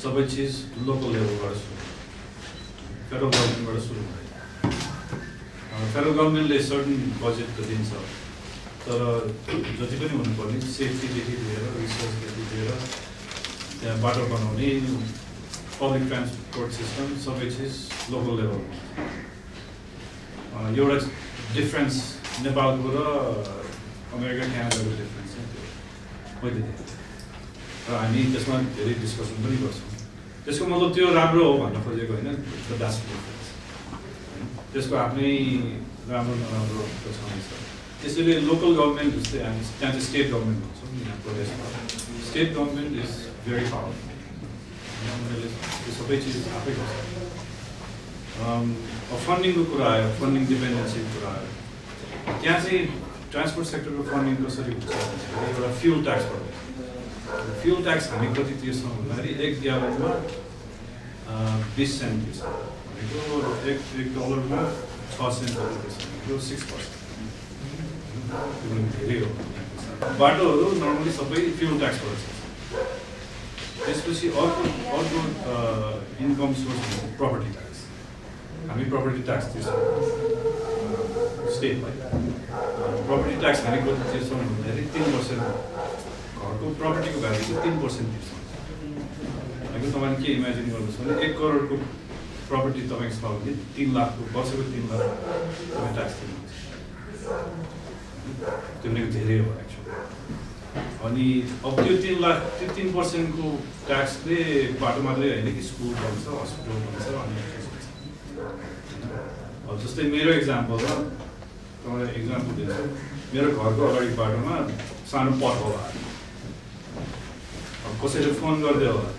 सबै चिज लोकल लेभलबाट सुरु फेडरल गभर्मेन्टबाट सुरु भयो। फेडरल गभर्मेन्टले सर्टन बजेट त दिन्छ, तर जति पनि हुनुपर्ने सेफ्टीदेखि लिएर रिसर्चदेखि लिएर त्यहाँ बाटो बनाउने पब्लिक ट्रान्सपोर्ट सिस्टम सबै चिज लोकल लेभलमा। एउटा डिफ्रेन्स नेपालको र अमेरिका क्यानाडाको डिफ्रेन्स चाहिँ त्यो मैले देखेँ र हामी त्यसमा धेरै डिस्कसन पनि गर्छौँ। त्यसको मतलब त्यो राम्रो हो भन्न खोजेको होइन, त्यसको आफ्नै राम्रो नराम्रो त छँदैछ। त्यसैले लोकल गभर्मेन्ट जस्तै हामी त्यहाँ चाहिँ स्टेट गभर्मेन्ट भन्छौँ यहाँ प्रदेशमा। State government is very powerful, उनीहरूले त्यो सबै चिज आफै गर्छ। फन्डिङको कुरा आयो, फन्डिङ डिपेन्डेन्सीको कुरा आयो। त्यहाँ चाहिँ ट्रान्सपोर्ट सेक्टरको फन्डिङ कसरी हुन्छ भन्दाखेरि एउटा फ्युल ट्याक्सबाट। फ्युल ट्याक्स हामी कति तिर्छौँ भन्दाखेरि 1 ग्यालनमा 20 सेन्ट तिर्छ भनेको एक डलरमा 6 सेन्ट तिर्छ भनेको 6%। धेरै हो। बाटोहरू नर्मली सबै फ्युल ट्याक्सबाट छ। त्यसपछि अर्को इन्कम सोर्स भनेको प्रपर्टी ट्याक्स। हामी प्रपर्टी ट्याक्स तिर्छौँ स्टेटलाई। प्रपर्टी ट्याक्स हामी कति तिर्छौँ भन्दाखेरि 3%। घरको प्रपर्टीको भ्यालुको 3% तिर्छौँ। भनेको तपाईँले के इमेजिन गर्नुहोस् भने 1 करोडको प्रपर्टी तपाईँको छ भने 3 लाखको वर्षको 3 लाख तपाईँ ट्याक्स तिर्नुहुन्छ। त्यो भनेको धेरै हो एक्चुअली। अनि अब त्यो 3 लाख 3% को ट्याक्सले बाटो मात्रै होइन कि स्कुल बन्छ, हस्पिटल बन्छ, अनि अब जस्तै मेरो इक्जाम्पलमा तपाईँलाई इक्जाम्पल दिन्छु। मेरो घरको अगाडि बाटोमा सानो पट होला। अब कसैले फोन गर्दै होला,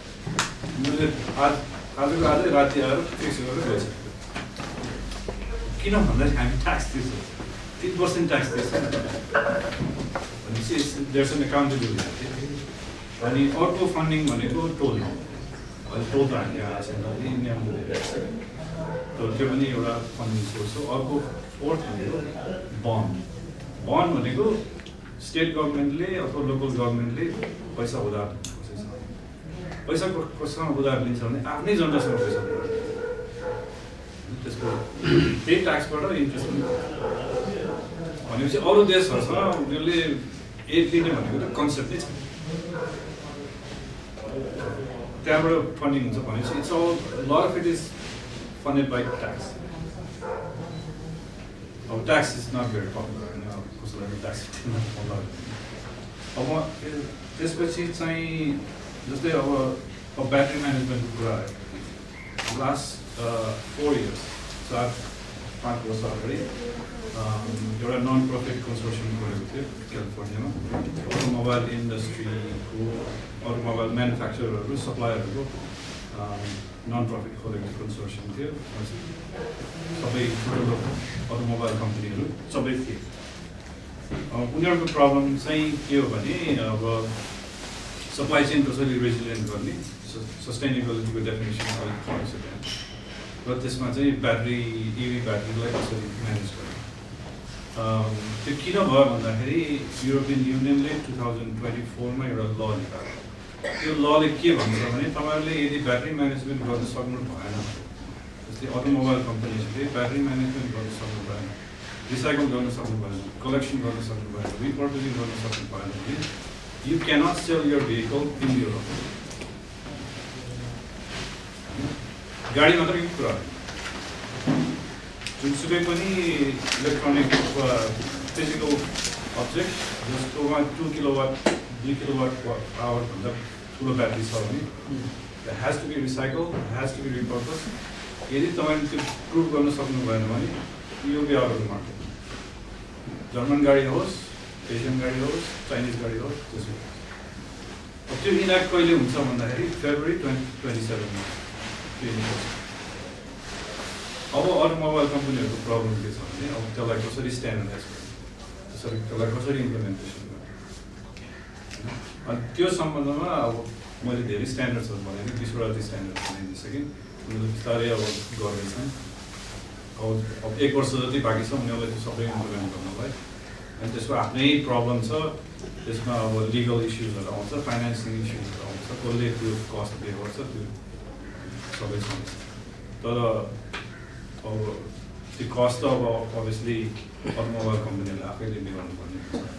मैले आजको आजै राति आएर फिक्स गरेर गइसक्यो। किन भन्दाखेरि हामी ट्याक्स तिर्छौँ, 3% ट्याक्स तिर्छौँ भनेपछि देयर्स एन एकाउन्टेबिलिटी। अनि अर्को फन्डिङ भनेको टोल। अहिले टोल त हामी आएको छैन, इन्डियामा तर त्यो पनि एउटा फन्डिङ सोर्स हो। अर्को फोर्थ भनेको बन्ड भनेको स्टेट गभर्मेन्टले अथवा लोकल गभर्मेन्टले पैसा उधार पैसा कोसँग उधार लिन्छ भने आफ्नै जनतासँग पैसा उधार त्यसको त्यही ट्याक्सबाट इन्ट्रेस्ट पनि भनेपछि अरू देशहरूसँग उनीहरूले एड लिने भनेको त कन्सेप्ट नै छ। त्यहाँबाट फन्डिङ हुन्छ भनेपछि it's all lot of it is funded by tax. अब tax is not very popular होइन, कसैलाई ट्याक्स अब त्यसपछि चाहिँ जस्तै अब ब्याट्री म्यानेजमेन्टको कुरा आयो। लास्ट 4 इयर्स 4-5 वर्ष अगाडि एउटा नन प्रफिट कन्सोर्सियम गरेको थियो क्यालिफोर्नियामा। अटोमोबाइल इन्डस्ट्रीको अटोमोबाइल म्यानुफ्याक्चररहरू सप्लायरहरूको नन प्रफिट खोलेको कन्सोर्सियम थियो। सबै ठुलो अटोमोबाइल कम्पनीहरू सबै थिए। उनीहरूको प्रब्लम चाहिँ के हो भने अब सप्लाई चेन कसरी रेजिलियन्ट गर्ने, सस्टेनेबिलिटीको डेफिनेसन अलिक फरक छ त्यहाँ। र त्यसमा चाहिँ ब्याट्री इभी ब्याट्रीलाई कसरी म्यानेज गर्ने। त्यो किन भयो भन्दाखेरि युरोपियन युनियनले 2024मा एउटा ल निकाल्यो। त्यो लले के भन्छ भने तपाईँहरूले यदि ब्याट्री म्यानेजमेन्ट गर्न सक्नु भएन, जस्तै अटोमोबाइल कम्पनीहरूले ब्याट्री म्यानेजमेन्ट गर्न सक्नु भएन, रिसाइकल गर्न सक्नु भएन, कलेक्सन गर्न सक्नु भएन, रिपर्टिङ गर्न सक्नु भएन भने you cannot sell your vehicle in Europe. गाडी मात्रै कुरा जुनसुकै पनि इलेक्ट्रोनिक फिजिकल अब्जेक्ट जसकोमा 2 किलोवाट 2 किलोवाट आवर भन्दा ठुलो ब्याट्री छ भने it has to be recycled, it has to be repurposed. यदि तपाईँले त्यो प्रुभ गर्न सक्नु भएन भने you will be out of the market. German गाडी होस्, एसियन गाडी होस्, चाइनिज गाडी होस्, त्यसो। अब त्यो इन्याक्ट कहिले हुन्छ भन्दाखेरि फेब्रुअरी 2027मा। अब अटोमोबाइल कम्पनीहरूको प्रब्लम के छ भने अब त्यसलाई कसरी स्ट्यान्डर्डाइज गर्ने, त्यसलाई कसरी इम्प्लिमेन्टेसन गर्ने। अनि त्यो सम्बन्धमा अब मैले धेरै स्ट्यान्डर्ड्सहरू बनाएँ, 20वटा चाहिँ स्ट्यान्डर्ड बनाइदिइसकेँ। उनीहरूले बिस्तारै अब गर्दैछन्। अब 1 वर्ष जति बाँकी छ उनीहरूलाई त्यो सबै इम्प्लिमेन्ट गर्नलाई। अनि त्यसको आफ्नै प्रब्लम छ, त्यसमा अब लिगल इस्युजहरू आउँछ, फाइनेन्सिङ इस्युजहरू आउँछ, कसले त्यो कस्ट पे गर्छ, त्यो सबै छ। तर अब त्यो कस्ट त अब अभियसली अटोमोबाइल कम्पनीले आफैले मिलाउनु पर्ने हुन्छ।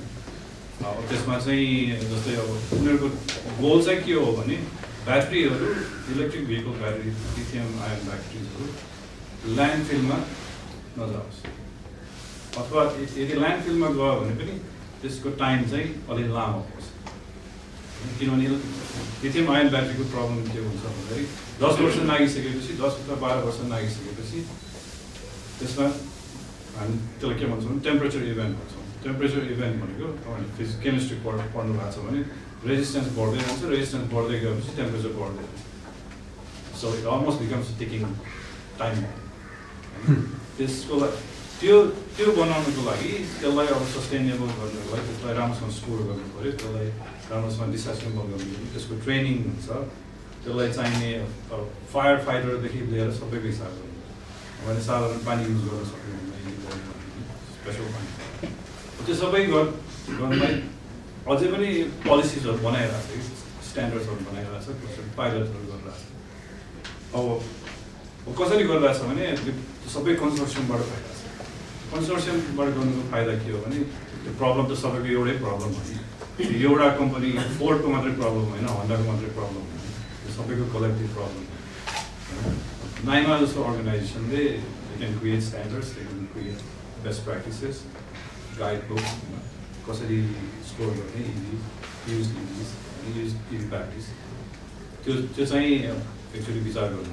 अब त्यसमा चाहिँ जस्तै अब उनीहरूको गोल चाहिँ के हो भने ब्याट्रीहरू, electric vehicle battery, lithium ion ब्याट्रिजहरू ल्यान्डफिलमा नजाओस्, अथवा यदि ल्यान्डफिलमा गयो भने पनि त्यसको टाइम चाहिँ अलिक लामो होस्। किनभने लिथियम आयन ब्याट्रीको प्रब्लम के हुन्छ भन्दाखेरि 10 वर्ष नागिसकेपछि, 10 अथवा 12 वर्ष नागिसकेपछि त्यसमा हामी त्यसलाई के भन्छौँ, टेम्परेचर इभेन्ट भन्छौँ। टेम्परेचर इभेन्ट भनेको तपाईँहरूले केमिस्ट्री पढ्नु भएको छ भने रेजिस्टेन्स बढ्दै जान्छ, रेजिस्टेन्स बढ्दै गएपछि टेम्परेचर बढ्दै जान्छ। So it almost becomes taking time. त्यसको लागि त्यो बनाउनुको लागि त्यसलाई अब सस्टेनेबल गर्नुको लागि त्यसलाई राम्रोसँग स्टोर गर्नु पऱ्यो, त्यसलाई राम्रोसँग डिसएसेम्बल गर्नु पऱ्यो, त्यसको ट्रेनिङ हुन्छ, त्यसलाई चाहिने फायर फाइटरदेखि लिएर सबैको हिसाब गर्नु। भने साधारण पानी युज गर्न सक्नुहुन्न, स्पेसल पानी, त्यो सबै गर्नलाई अझै पनि पोलिसिजहरू बनाइरहेको छ, स्ट्यान्डर्ड्सहरू बनाइरहेको छ, पाइलटहरू गरिरहेको छ। अब कसरी गरिरहेछ भने सबै कन्सोर्सियमबाट भइरहेछ। कन्सोर्सियमबाट गर्नुको फाइदा के हो भने त्यो प्रब्लम त सबैको एउटै प्रब्लम होइन, एउटा कम्पनी फोर्डको मात्रै प्रब्लम होइन, होन्डाको मात्रै प्रब्लम होइन, त्यो सबैको कलेक्टिभ प्रब्लम हो। नाइमा जस्तो अर्गनाइजेसनले they can create standards, they can create best practices, guide book, कसरी स्टोर गर्ने युज इभी ब्याट्रिज, त्यो चाहिँ एक्चुअली विचार गर्नु